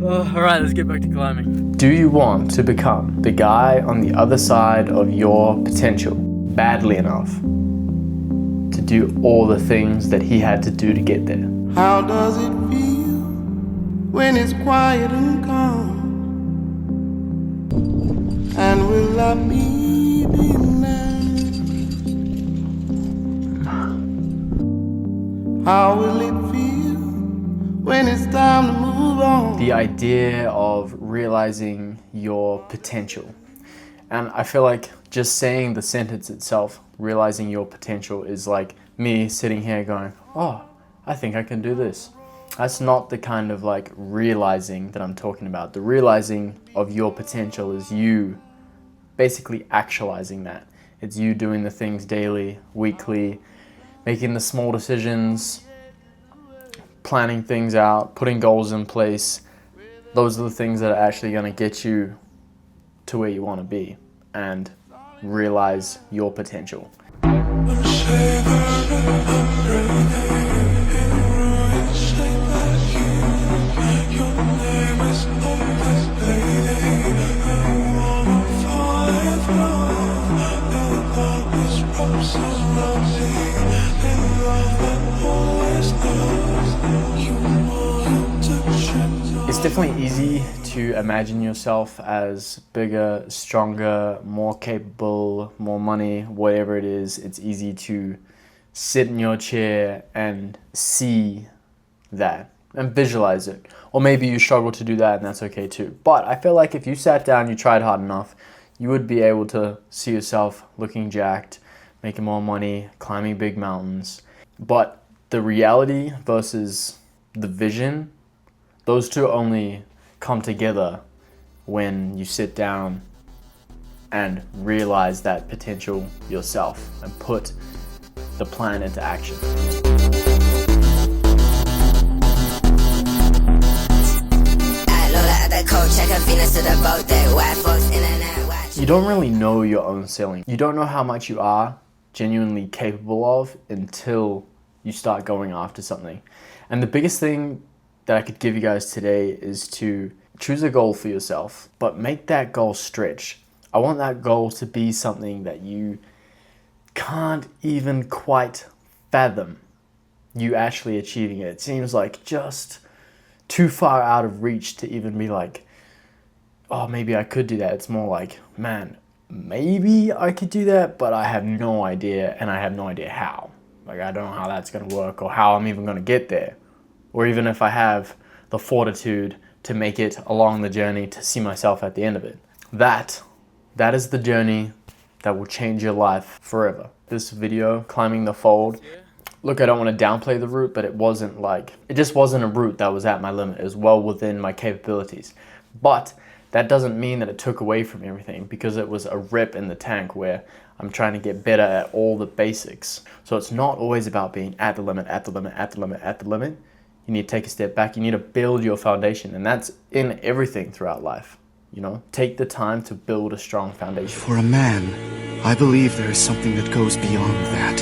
Alright, let's get back to climbing. Do you want to become the guy on the other side of your potential badly enough to do all the things that he had to do to get there? How does it feel when it's quiet and calm? And will I be denied? How will it feel when it's time to move on? The idea of realizing your potential. And I feel like just saying the sentence itself, realizing your potential, is like me sitting here going, oh, I think I can do this. That's not the kind of like realizing that I'm talking about. The realizing of your potential is you basically actualizing that. It's you doing the things daily, weekly, making the small decisions, planning things out, putting goals in place. Those are the things that are actually going to get you to where you want to be and realize your potential. It's definitely easy to imagine yourself as bigger, stronger, more capable, more money, whatever it is. It's easy to sit in your chair and see that and visualize it. Or maybe you struggle to do that, and that's okay too. But I feel like if you sat down, you tried hard enough, you would be able to see yourself looking jacked, making more money, climbing big mountains. But the reality versus the vision, those two only come together when you sit down and realize that potential yourself and put the plan into action. You don't really know your own ceiling. You don't know how much you are genuinely capable of until you start going after something. And the biggest thing that I could give you guys today is to choose a goal for yourself, but make that goal stretch. I want that goal to be something that you can't even quite fathom you actually achieving it. It seems like just too far out of reach to even be like, oh, maybe I could do that. It's more like, man, maybe I could do that, but I have no idea, and I have no idea how. Like, I don't know how that's going to work or how I'm even going to get there. Or even if I have the fortitude to make it along the journey to see myself at the end of it. That is the journey that will change your life forever. This video, climbing the fold, look, I don't want to downplay the route, but it just wasn't a route that was at my limit. It was well within my capabilities. But that doesn't mean that it took away from everything, because it was a rip in the tank where I'm trying to get better at all the basics. So it's not always about being at the limit, at the limit, at the limit, at the limit. You need to take a step back. You need to build your foundation, and that's in everything throughout life. You know, take the time to build a strong foundation. For a man, I believe there is something that goes beyond that.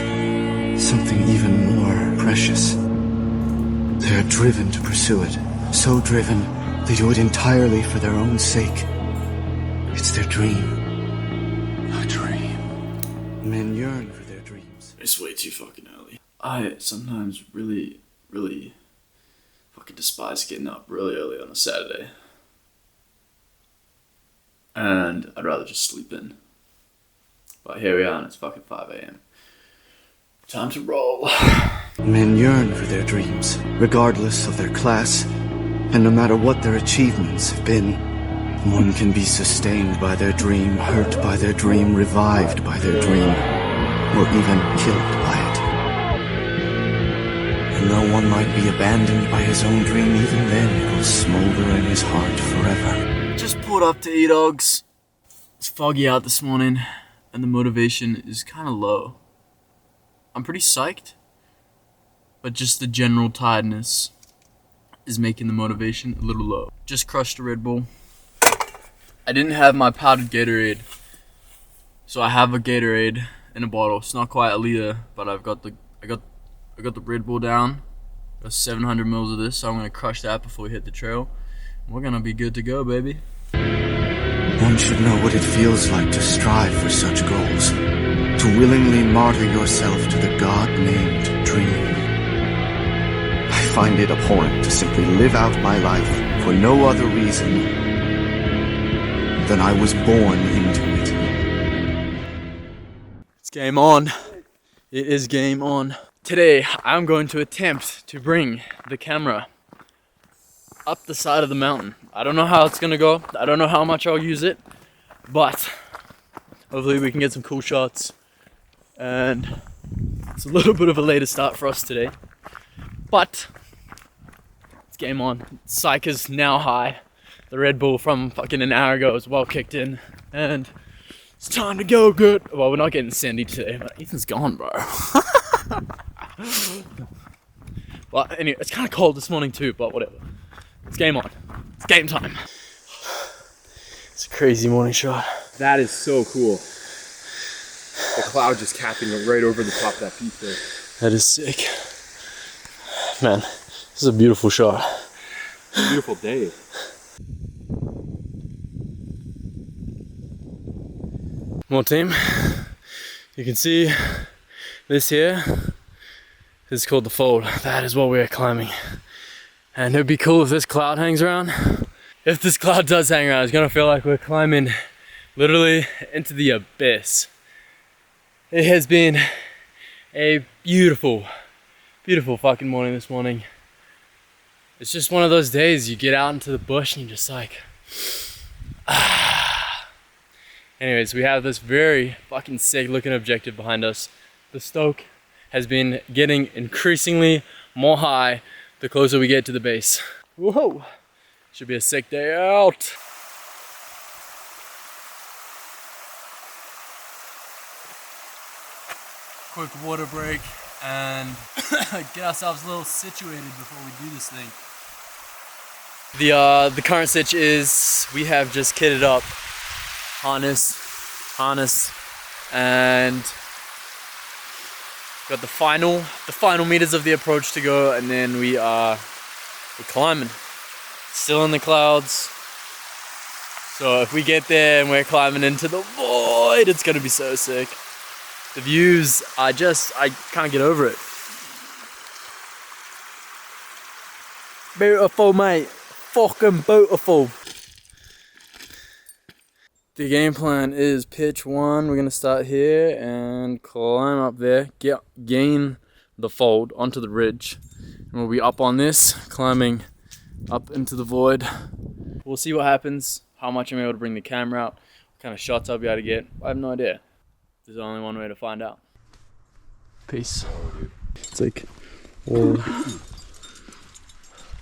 Something even more precious. They are driven to pursue it. So driven, they do it entirely for their own sake. It's their dream. A dream. Men yearn for their dreams. It's way too fucking early. I sometimes really fucking despise getting up really early on a Saturday. And I'd rather just sleep in. But here we are, and it's fucking 5 a.m. Time to roll. Men yearn for their dreams, regardless of their class, and no matter what their achievements have been. One can be sustained by their dream, hurt by their dream, revived by their dream, or even killed by it. And though one might be abandoned by his own dream, even then it will smolder in his heart forever. Just pulled up to E-Dogs. It's foggy out this morning, and the motivation is kind of low. I'm pretty psyched, but just the general tiredness is making the motivation a little low. Just crushed a Red Bull. I didn't have my powdered Gatorade, so I have a Gatorade in a bottle. It's not quite a liter, but I got the Red Bull down, Got 700 mils of this, so I'm gonna crush that before we hit the trail. We're gonna be good to go, baby. One should know what it feels like to strive for such goals, to willingly martyr yourself to the God-named dream. I find it abhorrent to simply live out my life for no other reason than I was born into it. It's game on. It is game on. Today, I'm going to attempt to bring the camera up the side of the mountain. I don't know how it's gonna go. I don't know how much I'll use it, but hopefully we can get some cool shots. And it's a little bit of a later start for us today, but it's game on. Psych is now high. The Red Bull from fucking an hour ago is well kicked in, and it's time to go good. Well, we're not getting sandy today, but Ethan's gone, bro. Well, anyway, it's kind of cold this morning too, but whatever. It's game on. It's game time. It's a crazy morning shot. That is so cool. The cloud just capping it right over the top of that peak there. That is sick. Man, this is a beautiful shot. It's a beautiful day. More team. You can see this here. This is called the fold. That is what we're climbing. And it'd be cool if this cloud hangs around. If this cloud does hang around, it's gonna feel like we're climbing literally into the abyss. It has been a beautiful, beautiful fucking morning this morning. It's just one of those days you get out into the bush and you're just like, ah. Anyways, we have this very fucking sick looking objective behind us. The stoke has been getting increasingly more high the closer we get to the base. Whoa, should be a sick day out. Quick water break and get ourselves a little situated before we do this thing. The current sitch is we have just kitted up harness, and got the final meters of the approach to go, and then we're climbing. Still in the clouds. So if we get there and we're climbing into the void, it's gonna be so sick. The views, I can't get over it. Beautiful, mate. Fucking beautiful. The game plan is pitch one. We're gonna start here and climb up there, gain the fold onto the ridge. And we'll be up on this, climbing up into the void. We'll see what happens, how much I'm able to bring the camera out, what kind of shots I'll be able to get. I have no idea. There's only one way to find out. Peace. It's like all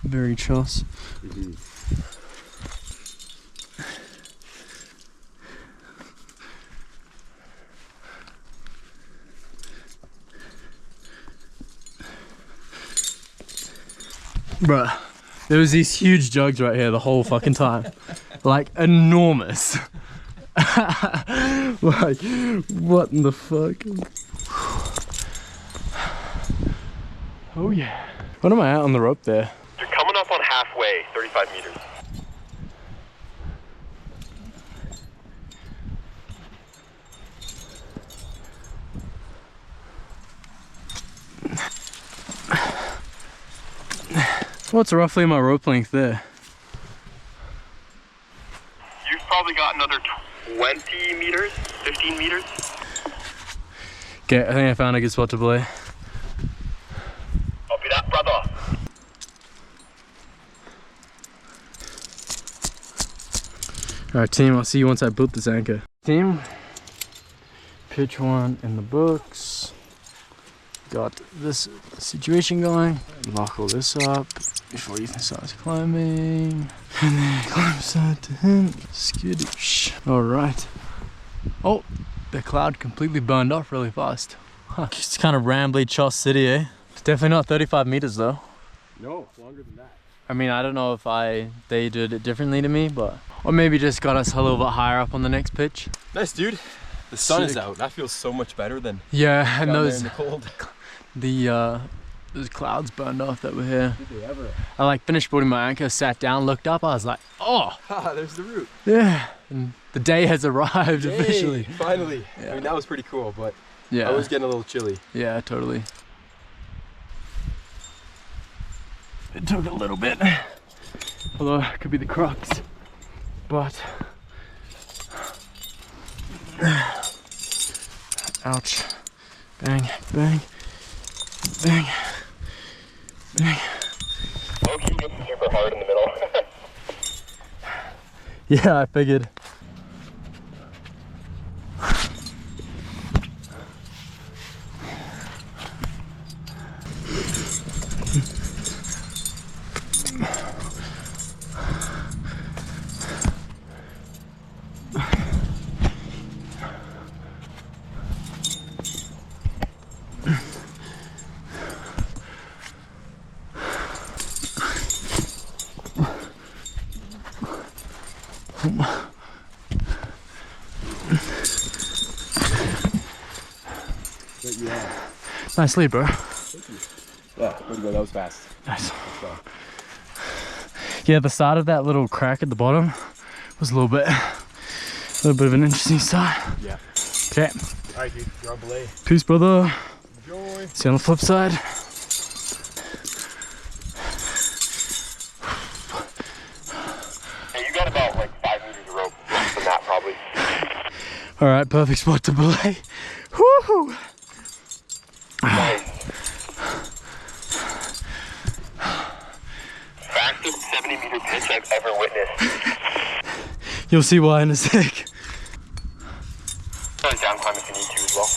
very choss. Bruh, there was these huge jugs right here the whole fucking time. Like, enormous. Like, what in the fuck? Oh yeah. What am I at on the rope there? You're coming up on halfway, 35 meters. What's roughly my rope length there? You've probably got another 20 meters, 15 meters. Okay, I think I found a good spot to play. Copy that, brother. Alright team, I'll see you once I boot this anchor. Team, pitch one in the books. Got this situation going. Lock all this up before Ethan starts climbing. And then climb side to him. Skittish. Alright. Oh, the cloud completely burned off really fast. Huh. It's kind of rambly, choss city, eh? It's definitely not 35 meters though. No, it's longer than that. I mean, I don't know if they did it differently to me, but... Or maybe just got us a little bit higher up on the next pitch. Nice, dude. The sun is Sick. out. That feels so much better than Yeah, and down there those... in the cold. The those clouds burned off that were here. Did they ever? I like finished boarding my anchor, sat down, looked up, I was like, oh! Ha, there's the route. Yeah, and the day has arrived officially. Finally. Yeah. I mean, that was pretty cool, but Yeah. I was getting a little chilly. Yeah, totally. It took a little bit, although it could be the crux, but ouch, bang, bang, bang, bang. Low-key gets super hard in the middle. Yeah, I figured. Nicely, bro. Yeah, way to go, that was fast. Nice. Yeah, the start of that little crack at the bottom was a little bit of an interesting start. Yeah. Okay. Alright, dude, you're on belay. Peace, brother. Enjoy. See you on the flip side. Hey, you got about like 5 meters of rope less than that probably. All right, perfect spot to belay. Woohoo! Nice. Fastest 70-meter pitch I've ever witnessed. You'll see why in a sec. Probably down time if you need to as well.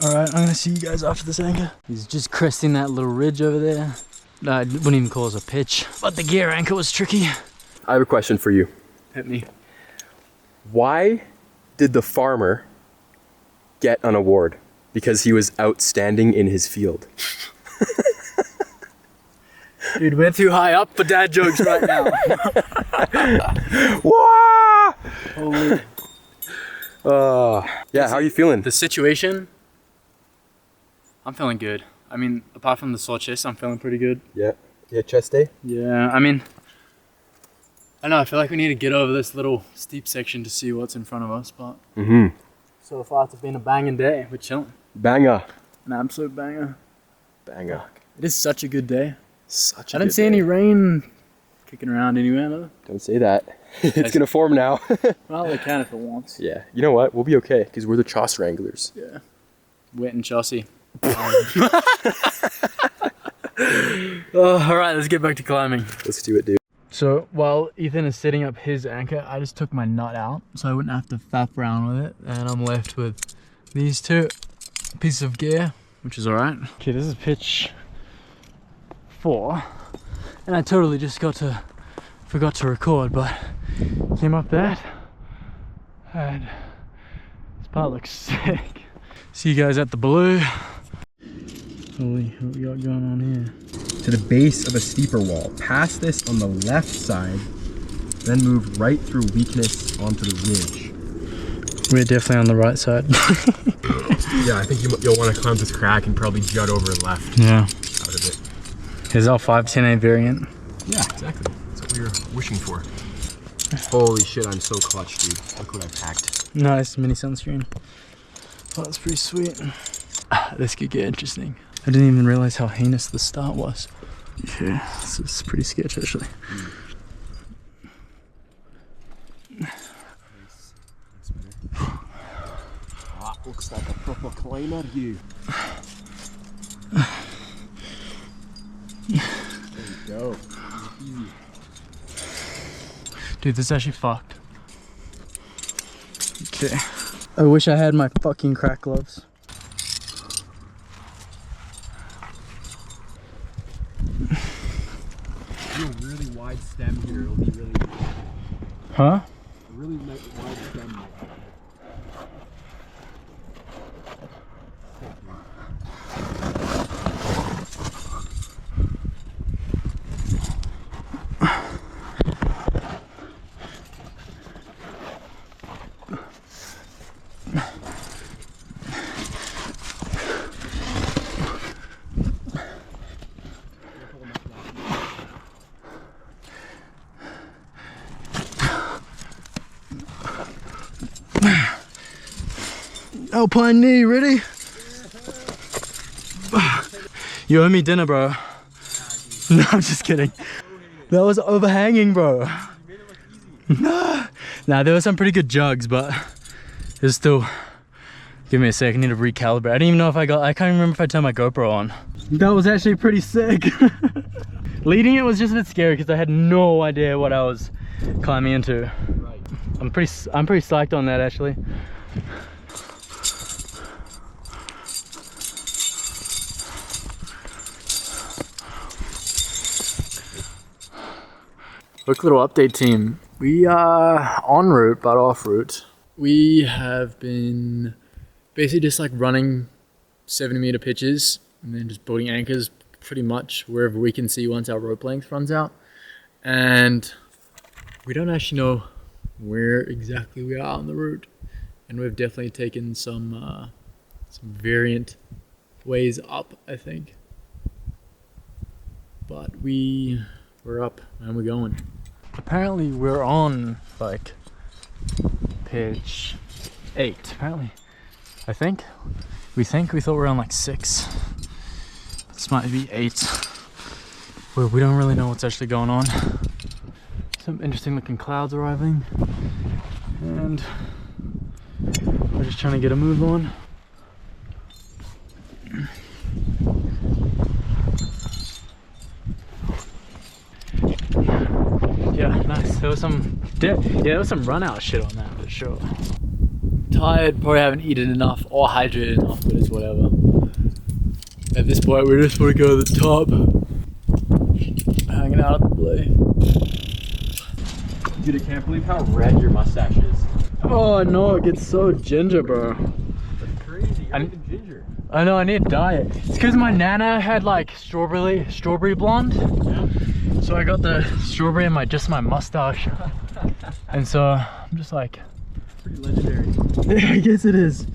All right, I'm gonna see you guys after this anchor. He's just cresting that little ridge over there. I wouldn't even call it a pitch, but the gear anchor was tricky. I have a question for you. Hit me. Why did the farmer get an award? Because he was outstanding in his field. Dude, we're too high up for dad jokes right now. Wah! Holy. Yeah, how are you feeling? The situation, I'm feeling good. I mean, apart from the sore chest, I'm feeling pretty good. Yeah. Yeah, chest day? Yeah, I mean, I know, I feel like we need to get over this little steep section to see what's in front of us, but so far it's been a banging day. We're chilling. Banger. An absolute banger. Banger. It is such a good day. Such a I didn't good see day. any rain kicking around anywhere though. Don't say that. It's gonna form now. Well, it can if it wants. Yeah. You know what? We'll be okay, because we're the Choss Wranglers. Yeah. Wet and chossy. All right, let's get back to climbing. Let's do it, dude. So while Ethan is setting up his anchor, I just took my nut out so I wouldn't have to faff around with it. And I'm left with these two pieces of gear, which is all right. Okay, this is pitch 4. And I totally just forgot to record, but came up that. And this part looks sick. See you guys at the Blue. Holy, what we got going on here? To the base of a steeper wall. Pass this on the left side, then move right through weakness onto the ridge. We're definitely on the right side. Yeah, I think you'll want to climb this crack and probably jut over left Yeah. out of it. Here's our 510A variant. Yeah, exactly. That's what we were wishing for. Holy shit, I'm so clutch, dude. Look what I packed. Nice mini sunscreen. Oh, that's pretty sweet. This could get interesting. I didn't even realize how heinous the start was. Yeah, this is pretty sketch actually. Looks like a proper climber, you. There you go. Easy. Dude, this is actually fucked. Okay. I wish I had my fucking crack gloves. Do a really wide stem here. It'll be really good. Huh? A really wide stem. Alpine knee, ready? You owe me dinner, bro. No, I'm just kidding. That was overhanging, bro. Nah, there were some pretty good jugs, but it's still. Give me a sec, I need to recalibrate. I didn't even know if I can't remember if I turned my GoPro on. That was actually pretty sick. Leading it was just a bit scary because I had no idea what I was climbing into. I'm pretty psyched on that actually. Quick little update, team. We are en route but off route. We have been basically just like running 70-meter pitches and then just building anchors pretty much wherever we can see once our rope length runs out. And we don't actually know where exactly we are on the route. And we've definitely taken some variant ways up, I think. But we're up and we're going. Apparently we're on like pitch 8, apparently. We thought we were on like 6. This might be 8. We don't really know what's actually going on. Some interesting looking clouds arriving. And we're just trying to get a move on. Yeah, nice. There was some run out shit on that for sure. Tired, probably haven't eaten enough or hydrated enough, but it's whatever. At this point, we just want to go to the top. Hanging out at the belay. Dude, I can't believe how red your mustache is. Oh no, it gets so ginger, bro. That's crazy. You're even ginger. I know, I need to dye it. It's because my nana had like strawberry blonde. Yeah. So I got the strawberry in just my mustache. And so I'm just like, Pretty legendary. I guess it is.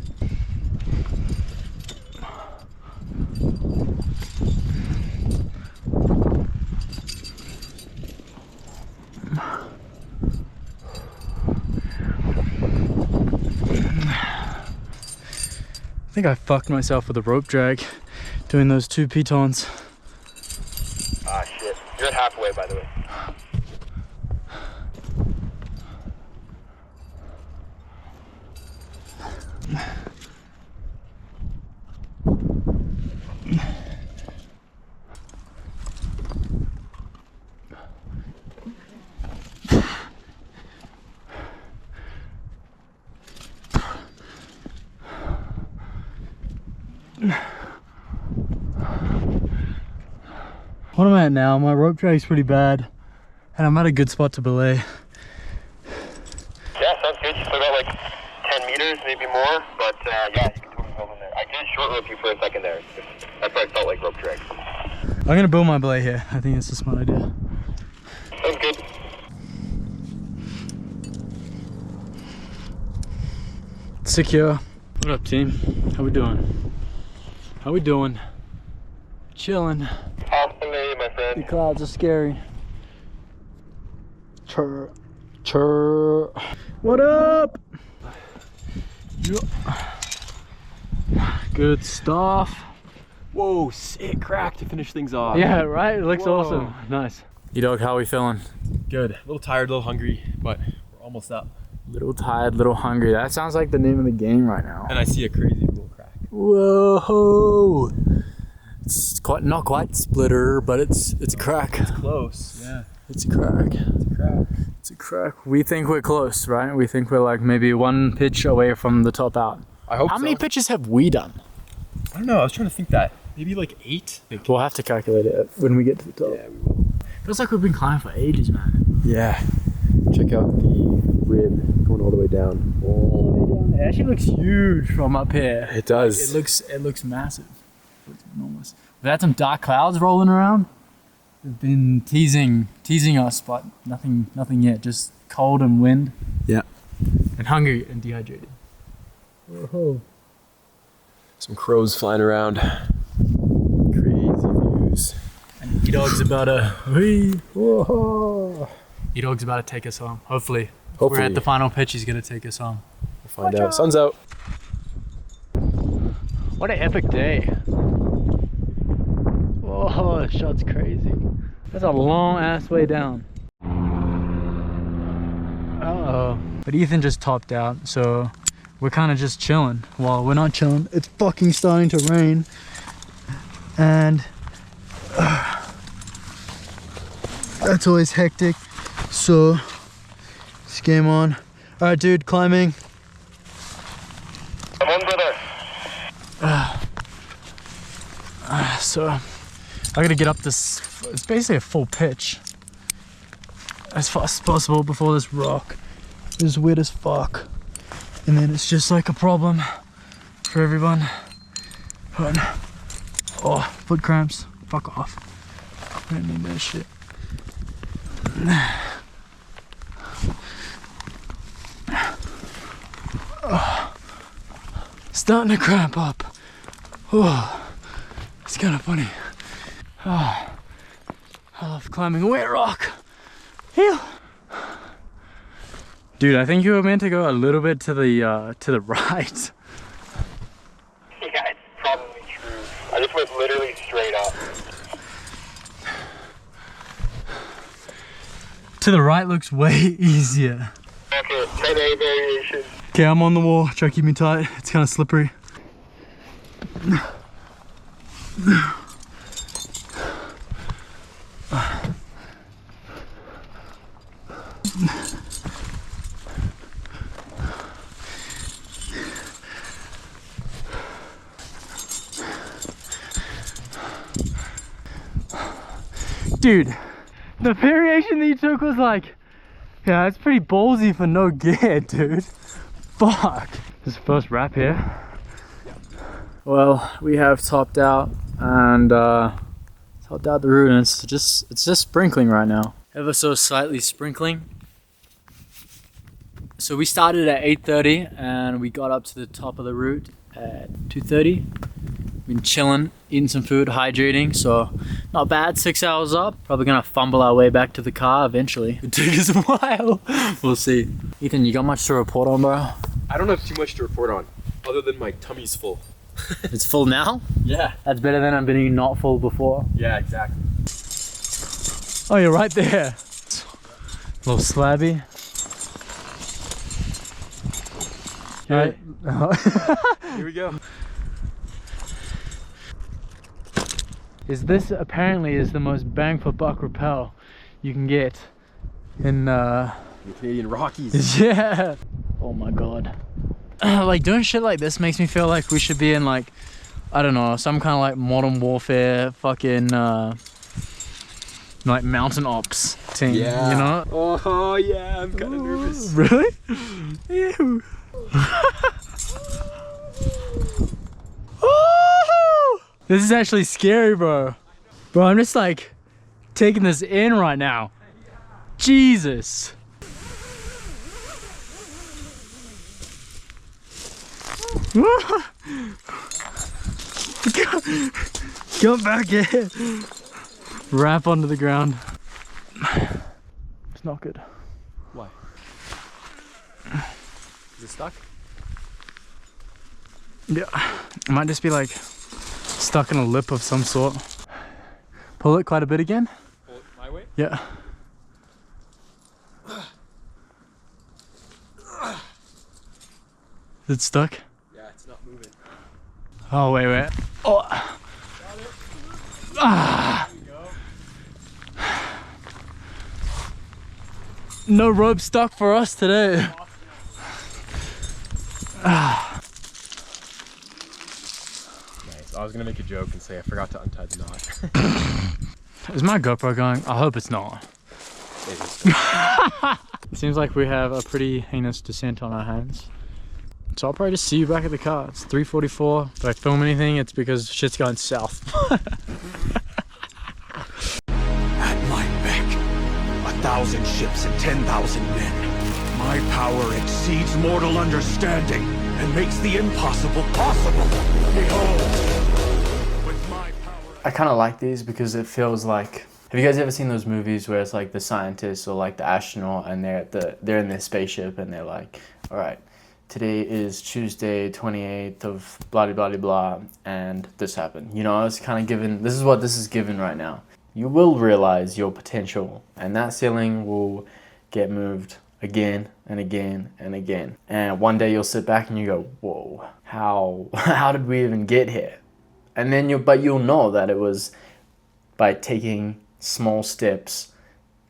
I think I fucked myself with a rope drag doing those 2 pitons. Ah, shit. You're at halfway, by the way. What am I at now? My rope drag's pretty bad, and I'm at a good spot to belay. Yeah, sounds good. You still got like 10 meters, maybe more, but yeah, you can totally build in there. I did short rope you for a second there. That's why I felt like rope drag. I'm gonna build my belay here. I think it's a smart idea. Sounds good. Secure. What up, team? How we doing? How we doing? Chilling. Awesomely, my The friend. clouds are scary. Chirr. Chirr. What up? Good stuff. Whoa, sick crack to finish things off. Yeah, right? It looks Whoa. awesome. Nice. E-Dog, how are we feeling? Good. A little tired, a little hungry, but we're almost up. Little tired, little hungry. That sounds like the name of the game right now. And I see a crazy cool crack. Whoa! It's not quite splitter, but it's a crack. It's close. Yeah. It's a crack. It's a crack. It's a crack. We think we're close, right? We think we're like maybe 1 pitch away from the top out. I hope How so. many pitches have we done? I don't know. I was trying to think that. Maybe like 8? We'll have to calculate it when we get to the top. Yeah, we will. Feels like we've been climbing for ages, man. Yeah. Check out the rib going all the way down. All the way down there. It actually looks huge from up here. It does. It looks massive. It looks enormous. We've had some dark clouds rolling around. They've been teasing us, but nothing yet. Just cold and wind. Yeah. And hungry and dehydrated. Whoa. Some crows flying around. Crazy views. And E-Dog's about to. Whoa. E-Dog's about to take us home. Hopefully. We're at the final pitch. He's gonna take us home. We'll find out. Sun's out. What an epic day. Oh, that shot's crazy. That's a long ass way down. Uh-oh. But Ethan just topped out, so we're kind of just chilling. Well, we're not chilling. It's fucking starting to rain. And that's always hectic. So, it's game on. All right, dude, climbing. Come on, brother. So, I gotta get up this, it's basically a full pitch as fast as possible before this rock is weird as fuck. And then it's just like a problem for everyone. But, oh, foot cramps. Fuck off. I don't need that shit. Oh, starting to cramp up. Oh, it's kind of funny. Oh, I love climbing a wet rock. Phew. Dude, I think you were meant to go a little bit to the right. Yeah, it's probably true. I just went literally straight up. To the right looks way easier. Okay, 10A variation. Okay, I'm on the wall. Try to keep me tight. It's kind of slippery. Dude, the variation that you took was like, yeah, it's pretty ballsy for no gear, dude. Fuck. This is the first wrap here. Well, we have topped out and topped out the route, and it's just sprinkling right now. Ever so slightly sprinkling. So we started at 8:30 and we got up to the top of the route at 2:30. Been chilling, eating some food, hydrating, so not bad. 6 hours up. Probably gonna fumble our way back to the car eventually. It took us a while. We'll see. Ethan, you got much to report on, bro? I don't have too much to report on, other than my tummy's full. It's full now? Yeah. That's better than I've been not full before. Yeah, exactly. Oh, you're right there. A little slabby. Okay. Alright. Here we go. This apparently is the most bang for buck rappel you can get in The Canadian Rockies. yeah. Oh my god. Like doing shit like this makes me feel like we should be in like, I don't know, some kind of like modern warfare fucking like mountain ops team. Yeah. You know? Oh yeah, I'm kind of nervous. Really? Ew. This is actually scary, bro. Bro, I'm just like taking this in right now. Jesus. Come back here. Wrap onto the ground. It's not good. Why? Is it stuck? Yeah, it might just be like stuck in a lip of some sort. Pull it quite a bit again. Pull it my way? Yeah. Is it stuck? Yeah, it's not moving. Oh, wait. Oh. Ah. No rope stuck for us today. Ah. Nice. I was gonna make a joke and say I forgot to untie the knot. Is my GoPro going? I hope it's not. It is. It seems like we have a pretty heinous descent on our hands. So I'll probably just see you back at the car. It's 3:44. If I film anything, it's because shit's going south. At my beck, 1,000 ships and 10,000 men. My power exceeds mortal understanding and makes the impossible possible. Behold, with my power... I kind of like these because it feels like... Have you guys ever seen those movies where it's like the scientists or like the astronaut and they're in their spaceship and they're like, all right, today is Tuesday 28th of blah blah blah blah, and this happened. You know, it's kind of given, this is what this is given right now. You will realize your potential, and that ceiling will get moved again and again and again. And one day you'll sit back and you go, whoa, how did we even get here? And then you'll know that it was by taking small steps,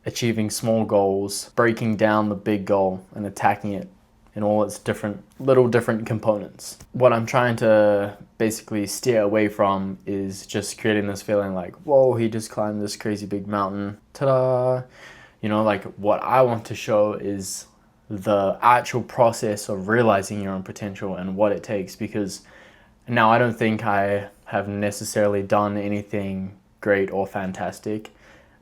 achieving small goals, breaking down the big goal and attacking it in all its different components. What I'm trying to basically steer away from is just creating this feeling like, whoa, he just climbed this crazy big mountain, ta-da. You know, like what I want to show is the actual process of realizing your own potential and what it takes, because now I don't think I have necessarily done anything great or fantastic,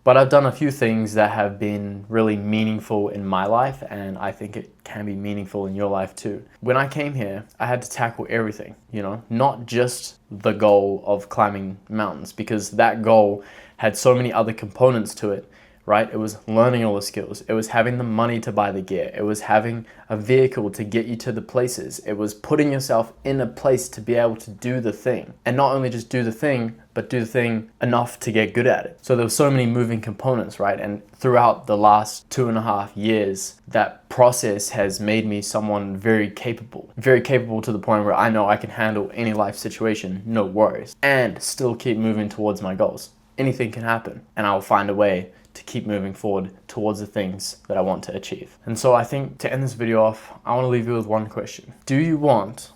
but I've done a few things that have been really meaningful in my life, and I think it can be meaningful in your life too. When I came here, I had to tackle everything, you know, not just the goal of climbing mountains, because that goal had so many other components to it, right? It was learning all the skills. It was having the money to buy the gear. It was having a vehicle to get you to the places. It was putting yourself in a place to be able to do the thing. And not only just do the thing, but do the thing enough to get good at it. So there were so many moving components, right? And throughout the last 2.5 years, that process has made me someone very capable to the point where I know I can handle any life situation, no worries, and still keep moving towards my goals. Anything can happen, and I'll find a way to keep moving forward towards the things that I want to achieve. And so I think to end this video off, I want to leave you with one question. Do you want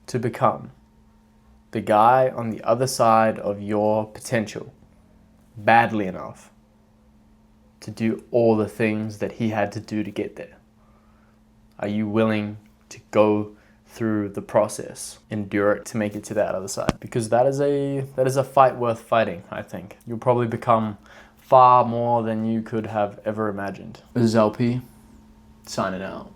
to become the guy on the other side of your potential badly enough to do all the things that he had to do to get there? Are you willing to go through the process, endure it to make it to that other side? Because that is a fight worth fighting, I think. You'll probably become far more than you could have ever imagined. This is LP, signing out.